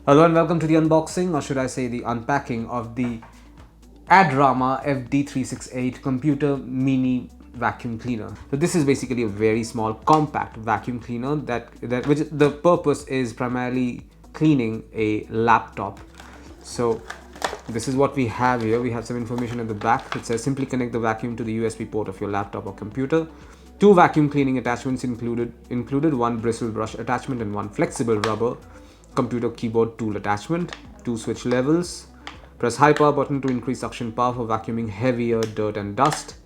Hello and welcome to the unboxing, or should I say the unpacking of the ADRAMA FD368 computer mini vacuum cleaner. So this is basically a very small compact vacuum cleaner which the purpose is primarily cleaning a laptop. So this is what we have here. We have some information at the back. It says simply connect the vacuum to the USB port of your laptop or computer. Two vacuum cleaning attachments included one bristle brush attachment and one flexible rubber computer keyboard tool attachment, two switch levels. Press high power button to increase suction power for vacuuming heavier dirt and dust.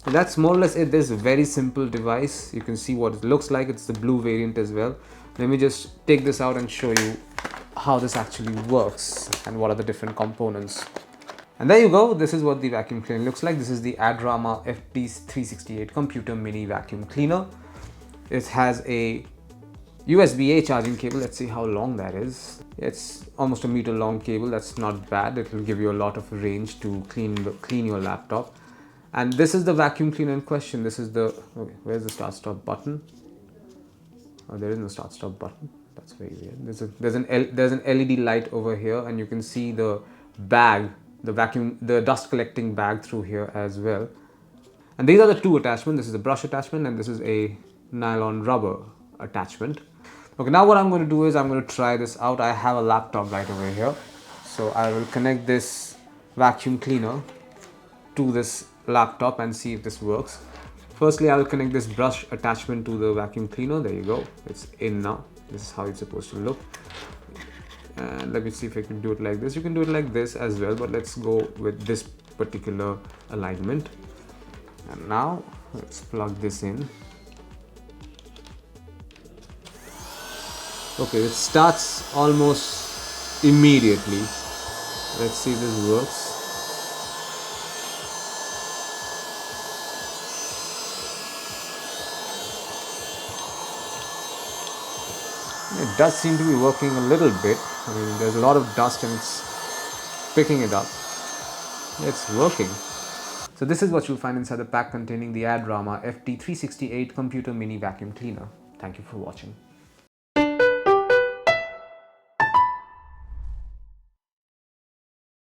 And that's more or less it. This is a very simple device. You can see what it looks like. It's the blue variant as well. Let me just take this out and show you how this actually works and what are the different components. And there you go. This is what the vacuum cleaner looks like. This is the ADRAMA FD368 computer mini vacuum cleaner. It has a USB-A charging cable. Let's see how long that is. It's almost a meter long cable. That's not bad. It will give you a lot of range to clean your laptop. And this is the vacuum cleaner in question. This is the, okay, where's the start stop button? Oh, there is no start stop button. That's very weird. There's an LED light over here, and you can see the bag, the dust collecting bag through here as well. And these are the two attachments. This is a brush attachment and this is a nylon rubber attachment. Okay, now what I'm going to do is I'm going to try this out. I have a laptop right over here. So I will connect this vacuum cleaner to this laptop and see if this works. Firstly, I will connect this brush attachment to the vacuum cleaner. There you go. It's in now. This is how it's supposed to look. And let me see if I can do it like this. You can do it like this as well, but let's go with this particular alignment. And now let's plug this in. Okay, it starts almost immediately. Let's see if this works. It does seem to be working a little bit. I mean, there's a lot of dust and it's picking it up. It's working. So this is what you'll find inside the pack containing the ADRAMA FD368 computer mini vacuum cleaner. Thank you for watching.